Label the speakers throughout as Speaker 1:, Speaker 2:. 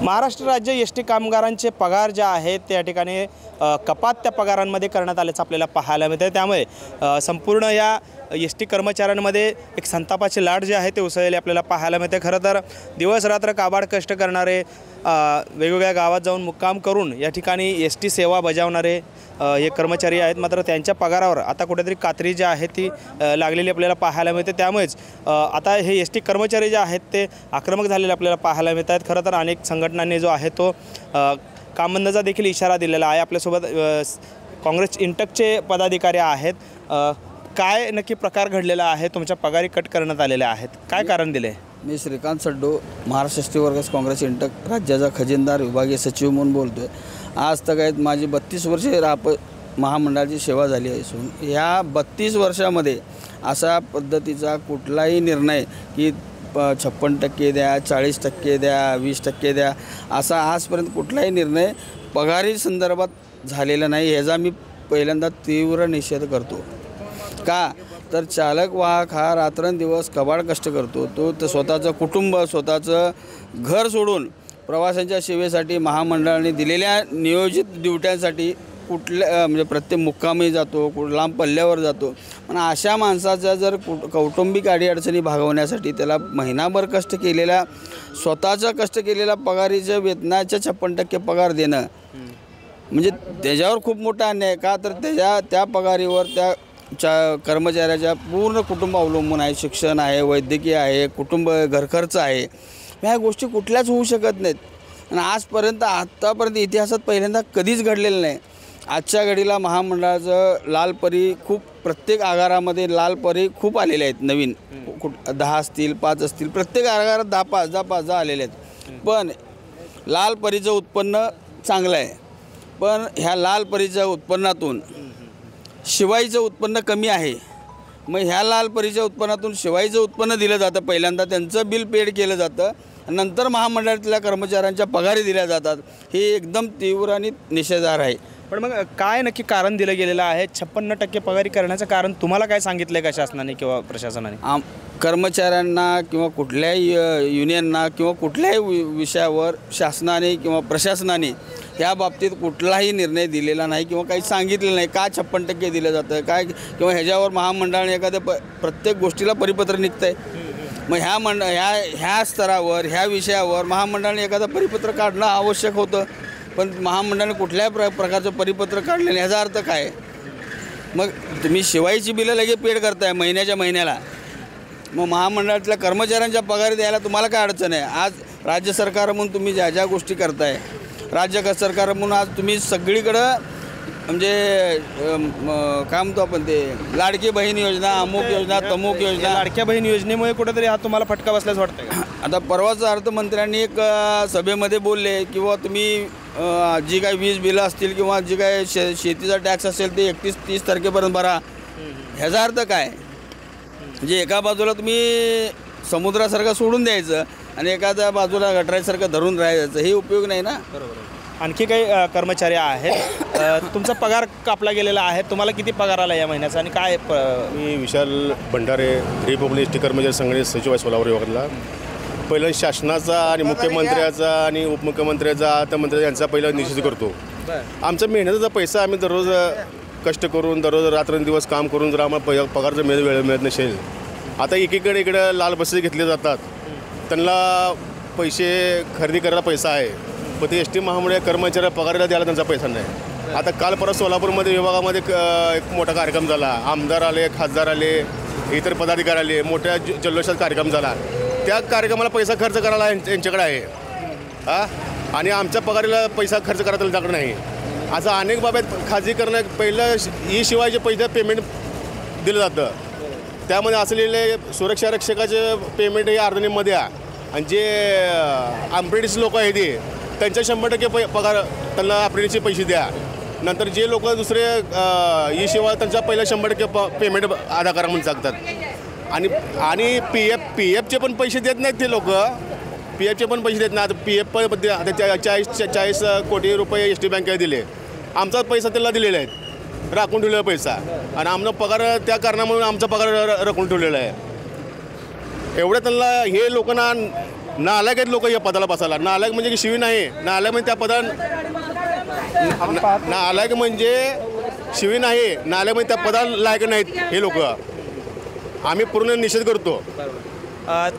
Speaker 1: महाराष्ट्र राज्य एस.टी कामगारांचे पगार जे आहेत त्या ठिकाणी कपात त्या पगारांमध्ये करण्यात आल्याचं आपल्याला पाहायला मिळतं। त्यामुळे संपूर्ण या एस.टी कर्मचाऱ्यांमध्ये एक संतापाची लाट जे आहे ते उसळलेली आपल्याला पाहायला मिळते। खरं तर दिवस रात्र काबाड कष्ट करणारे वेगवेगळ्या गावात जाऊन मुक्काम करून या ठिकाणी एस.टी सेवा बजावणारे हे कर्मचारी आहेत, मात्र त्यांच्या पगारावर आता कुठेतरी कात्री जी आहे ती लागलेली आपल्याला पाहायला मिळते। त्यामुळेच आता हे एस.टी कर्मचारी जे आहेत ते आक्रमक झालेले आपल्याला पाहायला मिळत आहेत। खरं तर अनेक संघटनांनी जो आहे तो काम बंदचा देखील इशारा दिलेला आहे। आपल्यासोबत काँग्रेस इंटकचे पदाधिकारी आहेत। काय नक्की प्रकार घडलेला आहे? तुमच्या पगारी कट करण्यात आलेल्या आहेत, काय कारण दिले?
Speaker 2: मी श्रीकांत सड्डो, महाराष्ट्र एस.टी वर्कर्स काँग्रेस इंटक राज्याचा खजिनदार विभागीय सचिव म्हणून बोलतो आहे। आज तक आहेत माझी 32 वर्षे महामंडळाची सेवा झाली असून ह्या 32 वर्षामध्ये अशा पद्धतीचा कुठलाही निर्णय की 56% द्या, 40% द्या, 20% द्या, असा आजपर्यंत कुठलाही निर्णय पगारी संदर्भात झालेला नाही। ह्याचा मी पहिल्यांदा तीव्र निषेध करतो। का तर चालक वाहक हा रात्रंदिवस कबाड कष्ट करतो, तो स्वतःचं कुटुंब स्वतःचं घर सोडून प्रवाशांच्या सेवेसाठी महामंडळाने दिलेल्या नियोजित ड्युट्यांसाठी म्हणजे प्रत्येक मुक्कामी जातो, लांब पल्ल्यावर जातो। पण अशा माणसाचा जर कौटुंबिक अडीअडचणी भागवण्यासाठी त्याला महिनाभर कष्ट केलेला स्वतःचा कष्ट केलेला पगारीच्या वेतनाच्या 56% पगार देणं म्हणजे त्याच्यावर खूप मोठा अन्याय। का तर त्या पगारीवर त्या कर्मचाऱ्याच्या पूर्ण कुटुंब अवलंबून आहे, शिक्षण आहे, वैद्यकीय आहे, कुटुंब घरखर्च आहे, ह्या गोष्टी कुठल्याच होऊ शकत नाहीत। आणि आत्तापर्यंत इतिहासात पहिल्यांदा कधीच घडलेलं नाही। आजच्या घडीला महामंडळाचं लालपरी खूप प्रत्येक आगारामध्ये लालपरी खूप आलेले आहेत, नवीन 10 असतील 5 असतील, प्रत्येक आगारात 10 आलेले आहेत। पण लालपरीचं उत्पन्न चांगलं आहे, पण ह्या लालपरीच्या उत्पन्नातून शिवाईचं उत्पन्न कमी आहे। मग ह्या लालपरीच्या उत्पन्नातून शिवाईचं उत्पन्न दिलं जातं, पहिल्यांदा त्यांचं बिल पेड केलं जातं, नंतर महामंडळातल्या कर्मचाऱ्यांच्या पगारी दिल्या जातात। हे एकदम तीव्र आणि निषेधार्ह आहे।
Speaker 1: पण मग काय नक्की कारण दिलं गेलेलं आहे? 56% पगारी करण्याचं कारण तुम्हाला काय सांगितलं आहे का शासनाने किंवा प्रशासनाने?
Speaker 2: कर्मचाऱ्यांना किंवा कुठल्याही युनियनना किंवा कुठल्याही विषयावर शासनाने किंवा प्रशासनाने ह्या बाबतीत कुठलाही निर्णय दिलेला नाही किंवा काही सांगितलेलं नाही। का 56% दिलं जातं काय किंवा ह्याच्यावर महामंडळाने एखाद्या प्रत्येक गोष्टीला परिपत्र निघतं आहे। मग ह्या स्तरावर ह्या विषयावर महामंडळाने एखादं परिपत्र काढणं आवश्यक होतं, पण महामंडळाने कुठल्याही प्रकारचं परिपत्र काढलं नाही। ह्याचा अर्थ काय? मग तुम्ही शिवाईची बिलं लगेच पेड करताय महिन्याच्या महिन्याला, मग महामंडळातल्या कर्मचाऱ्यांच्या पगारी द्यायला तुम्हाला काय अडचण आहे? आज राज्य सरकार म्हणून तुम्ही ज्या गोष्टी करताय, राज्य सरकार म्हणून आज तुम्ही सगळीकडं म्हणजे काय म्हणतो आपण ते लाडकी बहीण योजना, अमुक योजना, तमुक योजना,
Speaker 1: लाडक्या बहीण योजनेमुळे कुठेतरी हा तुम्हाला फटका बसल्याच वाटतं?
Speaker 2: आता परवाच अर्थमंत्र्यांनी एक सभेमध्ये बोलले किंवा तुम्ही जी काही वीज बिलं असतील किंवा जी काही शेतीचा टॅक्स असेल ते 31-30 तारखेपर्यंत भरा। ह्याचा अर्थ काय? म्हणजे एका बाजूला तुम्ही समुद्रासारखं सोडून द्यायचं आणि एखाद्या बाजूला गटरासारखं धरून राहायचं, हे उपयोग नाही ना।
Speaker 1: बरोबर। आणखी काही कर्मचारी आहेत, तुमचा पगार कापला गेलेला आहे, तुम्हाला किती पगार आला या महिन्याचा आणि काय?
Speaker 3: मी विशाल भंडारे, रिपब्लिक एस.टी कर्मचारी संघटनेचे सचिव आहे सोलापूर विभागातला। पहिलं शासनाचा आणि मुख्यमंत्र्याचा आणि उपमुख्यमंत्र्याचा अर्थमंत्र्याचा यांचा पहिला निषेध करतो। आमचा मेहनतीचा पैसा आम्ही दररोज कष्ट करून दररोज रात्रंदिवस काम करून जर आम्हाला पगार जर वेळ मिळत नसेल, आता एकीकडे इकडं लाल बसेस घेतले जातात, त्यांना पैसे खरेदी करायला पैसा आहे, पण ते एस.टी महामंडळ कर्मचाऱ्या पगाराला द्यायला त्यांचा पैसा नाही। आता काल परत सोलापूरमध्ये विभागामध्ये एक मोठा कार्यक्रम झाला, आमदार आले, खासदार आले, इतर पदाधिकारी आले, मोठ्या जल्लोषात कार्यक्रम झाला। त्या कार्यक्रमाला पैसा खर्च करायला यांच्याकडे आहे आणि आमच्या पगारीला पैसा खर्च करायला त्यांच्याकडे नाही। असं अनेक बाबत खाजगीकरण पहिलं शिवायचे पैसे पेमेंट दिलं जातं, त्यामध्ये असलेले सुरक्षा रक्षकाचे पेमेंट हे अर्धनीमध्ये आहे आणि जे अप्रेंटिस लोक आहेत ते त्यांच्या 100% पगार त्यांना अप्रेंटिसचे पैसे द्या। नंतर जे लोक दुसरे शिवाय त्यांचा पहिला 100% पेमेंट अदा करा म्हणून सांगतात। आणि पी एफचे पण पैसे देत नाहीत ते लोक, पी एफचे पण पैसे देत नाही। आता पी एफ पण 40 कोटी रुपये एस.टी बँकेला दिले, आमचा पैसा त्याला दिलेला आहे, राखून ठेवलेला पैसा, आणि आमचा पगार त्या कारणामुळे आमचा पगार राखून ठेवलेला आहे। एवढं त्यांना हे लोकांना नालायक आहेत लोक या पदाला बसायला. नालायक म्हणजे की शिवी नाही, नालायक म्हणजे त्या पदाला नालायक म्हणजे शिवी नाही, नालायक म्हणजे त्या पदाला लायक नाहीत हे लोक. आम्ही पूर्ण निषेध करतो.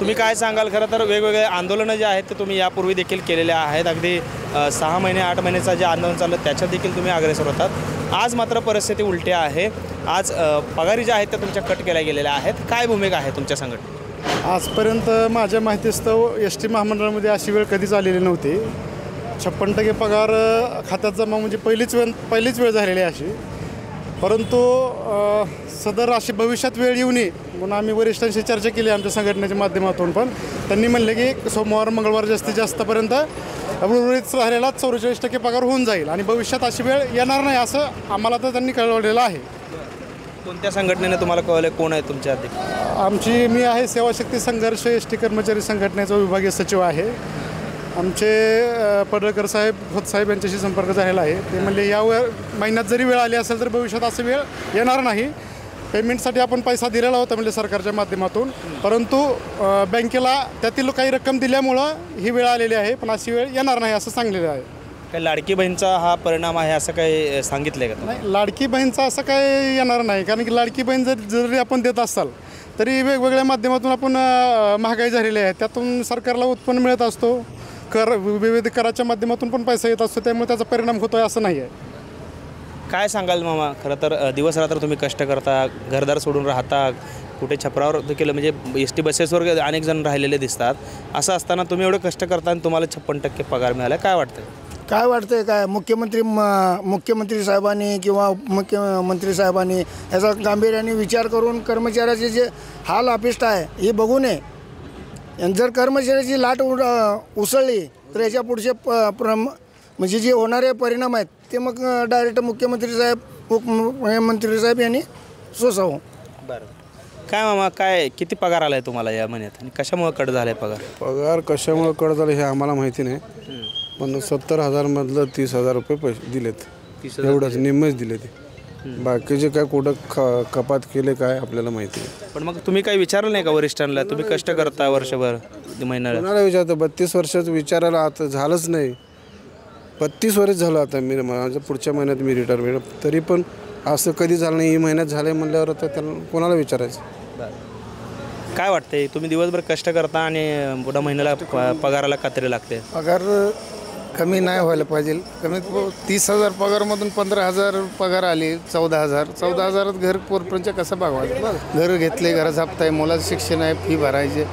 Speaker 1: तुम्ही काय सांगाल? खरं तर वेगवेगळे आंदोलनं जे आहेत ते तुम्ही यापूर्वी देखील केलेले आहेत. अगदी 6 महिने 8 महिन्याचं जे आंदोलन चाललं त्याच्यात देखील तुम्ही अग्रेसर होतात. आज मात्र परिस्थिती उलटी आहे. आज पगारी ज्या आहेत त्या तुमच्या कट केल्या गेलेल्या आहेत. काय भूमिका आहे तुमच्या संघटनेत?
Speaker 4: आजपर्यंत माझ्या माहितीस्तव एस टी महामंडळामध्ये अशी वेळ कधीच आलेली नव्हती. 56% पगार खात्यात जमा म्हणजे पहिलीच वेळ झालेली आहे अशी. परंतु सदर अशी भविष्यात वेळ येऊ नये म्हणून आम्ही वरिष्ठांशी चर्चा केली आमच्या संघटनेच्या माध्यमातून. पण त्यांनी म्हणले की सोमवार मंगळवार जास्तीत जास्तपर्यंत उर्वरित राहिलेला 44% पगार होऊन जाईल आणि भविष्यात अशी वेळ येणार नाही असं आम्हाला तर त्यांनी कळवलेलं आहे.
Speaker 1: कोणत्या संघटनेने तुम्हाला कळवलं? कोण आहे तुमच्या अध्यक्ष?
Speaker 4: मी आहे सेवाशक्ती संघर्ष एस टी कर्मचारी संघटनेचा विभागीय सचिव आहे. आमचे पडळकर साहेब खोत साहेब यांच्याशी संपर्क झालेला आहे. ते म्हणले या महिन्यात जरी वेळ आली असेल तर भविष्यात असं वेळ येणार नाही. पेमेंटसाठी आपण पैसा दिलेला होता म्हणजे सरकारच्या माध्यमातून, परंतु बँकेला त्यातील काही रक्कम दिल्यामुळं ही वेळ आलेली आहे. पण अशी वेळ येणार नाही असं सांगलेलं आहे.
Speaker 1: काही लाडकी बहीणचा हा परिणाम आहे असं काही सांगितलं आहे का?
Speaker 4: नाही, लाडकी बहीणचा असं काही येणार नाही. कारण की लाडकी बहीण जरी आपण देत असाल तरी वेगवेगळ्या माध्यमातून आपण महागाई झालेली आहे, त्यातून सरकारला उत्पन्न मिळत असतो. विविध कराच्या माध्यमातून पण पैसा येत असतो, त्यामुळे त्याचा परिणाम होतो आहे असं नाही आहे.
Speaker 1: काय सांगाल मामा? खरं तर दिवस रात्र तुम्ही कष्ट करता, घरदार सोडून राहता, कुठे छपरावर देखील म्हणजे एस टी बसेसवर अनेक जण राहिलेले दिसतात. असं असताना तुम्ही एवढं कष्ट करता आणि तुम्हाला 56% पगार मिळाला. काय वाटतं?
Speaker 5: काय वाटतंय? काय मुख्यमंत्री साहेबांनी किंवा मुख्यमंत्री साहेबांनी याचा गांभीर्याने विचार करून कर्मचाऱ्याचे जे हाल अपेष्ट आहे हे बघू नये. आणि जर कर्मचाऱ्याची लाट उसळली तर याच्या पुढचे म्हणजे जे होणारे परिणाम आहेत ते मग डायरेक्ट मुख्यमंत्री साहेब उपमुख्यमंत्री साहेब यांनी सोसावं.
Speaker 1: बरं. काय मामा, काय किती पगार आला आहे तुम्हाला या महिन्यात आणि कशामुळे कट झाला आहे पगार?
Speaker 6: पगार कशामुळे कट झालं हे आम्हाला माहिती नाही, पण 70,000मधलं 30,000 रुपये पैसे दिलेत. एवढंच निम्मेच दिले ते. बाकीचे काय कुठं कपात केले काय आपल्याला माहिती नाही.
Speaker 1: पण मग तुम्ही काही विचारलं नाही का वरिष्ठांना? तुम्ही कष्ट करता वर्षभर महिन्याला.
Speaker 6: कोणाला विचारतं? 32 वर्षात विचारायला आता झालंच नाही. 32 वर्ष झालं आता मी, माझं पुढच्या महिन्यात मी रिटायरमेंट, तरी पण असं कधी झालं नाही. ही महिन्यात झालं आहे म्हणल्यावर आता त्याला कोणाला विचारायचं?
Speaker 1: काय वाटतंय? तुम्ही दिवसभर कष्ट करता आणि पुढं महिन्याला पगाराला कात्री लागते.
Speaker 7: पगार कमी नाही व्हायला पाहिजे. कमीत 30,000 पगारमधून 15,000 पगार आले, 14,000 घर पोरपर्यंत कसं भागवायचं? घर घेतले, घराचं हप्ता आहे, मुलाचं शिक्षण आहे, फी भरायचे.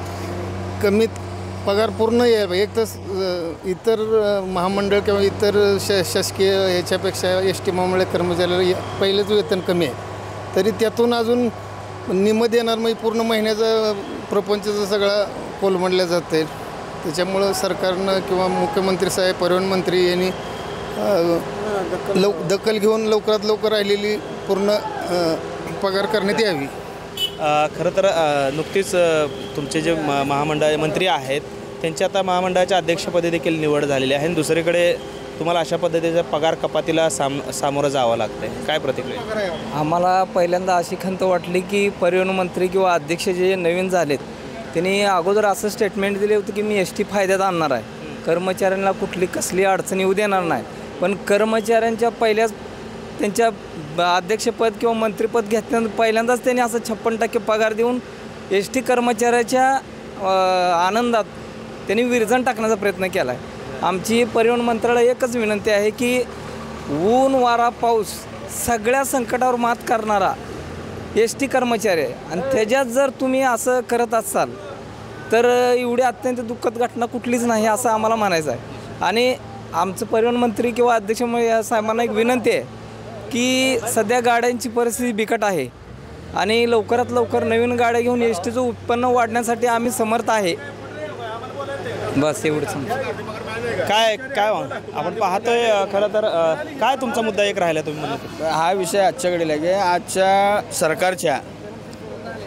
Speaker 7: कमीत पगार पूर्ण यायला. एक तर इतर महामंडळ किंवा इतर शासकीय याच्यापेक्षा एस टी महामंडळ कर्मचाऱ्याला पहिलेच वेतन कमी आहे, तरी त्यातून अजून निम्म देणार म्हणजे पूर्ण महिन्याचा प्रपंचाचं सगळा कोलमडल्या जाते. त्याच्यामुळं सरकारनं किंवा मुख्यमंत्री साहेब परिवहन मंत्री यांनी दखल घेऊन लवकरात लवकर राहिलेली पूर्ण पगार करण्यात यावी.
Speaker 1: खरं तर नुकतीच तुमचे जे महामंडळ मंत्री आहेत त्यांची आता महामंडळाच्या अध्यक्षपदी देखील निवड झालेली आहे आणि दुसरीकडे तुम्हाला अशा पद्धतीच्या पगार कपातीला सामोरं जावं लागतं आहे. काय प्रतिक्रिया?
Speaker 8: आम्हाला पहिल्यांदा अशी खंत वाटली की परिवहन मंत्री किंवा अध्यक्ष जे नवीन झालेत त्यांनी अगोदर असं स्टेटमेंट दिले होते की मी एस टी फायद्यात आणणार आहे, कर्मचाऱ्यांना कसली अडचण येऊ देणार नाही. पण कर्मचाऱ्यांच्या त्यांच्या अध्यक्षपद किंवा मंत्रिपद घेतल्यानंतर पहिल्यांदाच त्यांनी असं 56% पगार देऊन एस टी कर्मचाऱ्याच्या आनंदात त्यांनी विरजण टाकण्याचा प्रयत्न केला आहे. आमची परिवहन मंत्र्याला एकच विनंती आहे की ऊन वारा पाऊस सगळ्या संकटावर मात करणारा एस टी कर्मचारी आहे आणि त्याच्यात जर तुम्ही असं करत असाल तर एवढी अत्यंत दुःखद घटना कुठलीच नाही असं आम्हाला म्हणायचं आहे. आणि आमचं परिवहन मंत्री किंवा अध्यक्ष साहेबांना एक विनंती आहे की सध्या गाड्यांची परिस्थिती बिकट आहे आणि लवकरात लवकर नवीन गाड्या घेऊन एस टीचं उत्पन्न वाढण्यासाठी आम्ही समर्थ आहे. बस एवढंच.
Speaker 1: काय आपण पाहतोय खरं तर काय तुमचा मुद्दा एक राहिला तुम्ही म्हणत?
Speaker 2: हा विषय आजच्या घडीला आहे की आजच्या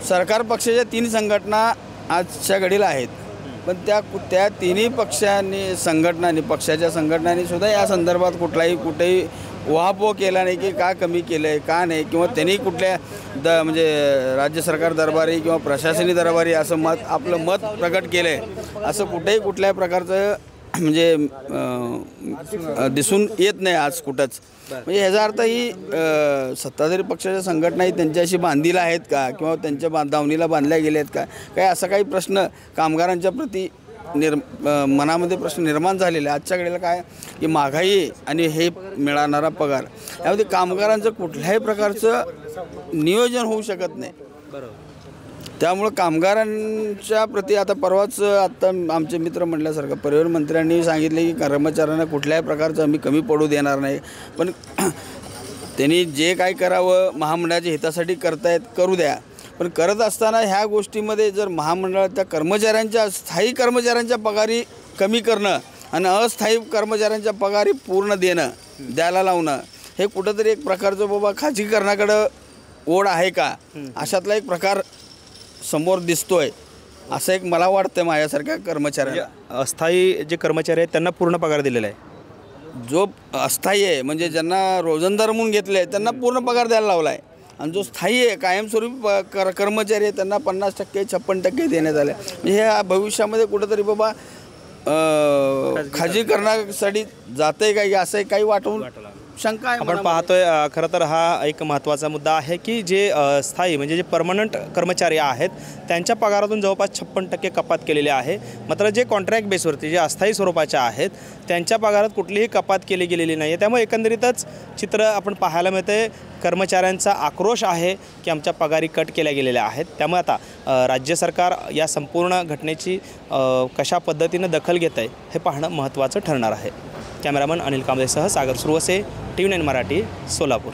Speaker 2: सरकार पक्षाच्या 3 संघटना आजच्या घडीला आहेत, पण त्या तिन्ही पक्षांनी पक्षाच्या संघटनांनी सुद्धा या संदर्भात कुठेही उहापोह केला नाही की का कमी केलं आहे का नाही, किंवा त्यांनी कुठल्या म्हणजे राज्य सरकार दरबारी किंवा प्रशासनी दरबारी असं आपलं मत प्रकट केलं आहे असं कुठेही कुठल्याही प्रकारचं म्हणजे दिसून येत नाही आज कुठंच. म्हणजे ह्याचा अर्थ ही सत्ताधारी पक्षाच्या संघटनाही त्यांच्याशी बांधील आहेत का, किंवा त्यांच्या दावणीला बांधल्या गेल्या आहेत का, काही असा काही प्रश्न कामगारांच्या प्रती मनामध्ये प्रश्न निर्माण झालेले. आजच्या घडीला काय की महागाई आणि हे मिळणारा पगार यामध्ये कामगारांचं कुठल्याही प्रकारचं नियोजन होऊ शकत नाही. त्यामुळं कामगारांच्या प्रती आता परवाच आत्ता आमचे मित्र म्हटल्यासारखं परिवहन मंत्र्यांनी सांगितले की कर्मचाऱ्यांना कुठल्याही प्रकारचं आम्ही कमी पडू देणार नाही. पण त्यांनी जे काय करावं महामंडळाच्या हितासाठी करतायत करू द्या, पण करत असताना ह्या गोष्टीमध्ये जर महामंडळाच्या कर्मचाऱ्यांच्या स्थायी कर्मचाऱ्यांच्या पगारी कमी करणं आणि अस्थायी कर्मचाऱ्यांच्या पगारी पूर्ण देणं द्यायला लावणं हे कुठंतरी एक प्रकारचं बाबा खाजगीकरणाकडं ओढ आहे का अशातला एक प्रकार समोर दिसतोय असं एक मला वाटतं. माझ्यासारख्या कर्मचाऱ्यांना
Speaker 1: अस्थायी जे कर्मचारी आहेत त्यांना पूर्ण पगार दिलेला आहे.
Speaker 2: जो अस्थायी आहे म्हणजे ज्यांना रोजंदार म्हणून घेतले आहे त्यांना पूर्ण पगार द्यायला लावला आहे, आणि जो स्थायी आहे कायमस्वरूपी कर्मचारी आहे त्यांना 50%, 56% देण्यात आले. म्हणजे हे भविष्यामध्ये कुठंतरी बाबा खाजगीकरणासाठी जाते का असं काही वाटून शंका आहे.
Speaker 1: आपण पाहतोय खरं तर हा एक महत्त्वाचा मुद्दा आहे की जे स्थायी म्हणजे जे परमनंट कर्मचारी आहेत त्यांच्या पगारातून जवळपास 56% कपात केलेली आहे. मात्र जे कॉन्ट्रॅक्ट बेसवरती जे अस्थायी स्वरूपाच्या आहेत त्यांच्या पगारात कुठलीही कपात केली गेलेली नाही आहे. त्यामुळे एकंदरीतच चित्र आपण पाहायला मिळते. कर्मचाऱ्यांचा आक्रोश आहे की आमच्या पगारी कट केल्या गेलेल्या आहेत. त्यामुळे आता राज्य सरकार या संपूर्ण घटनेची कशा पद्धतीनं दखल घेत आहे हे पाहणं महत्त्वाचं ठरणार आहे. कॅमेरामन अनिल कांबळेसह सागर सुरवसे, TV9 मराठी, सोलापूर.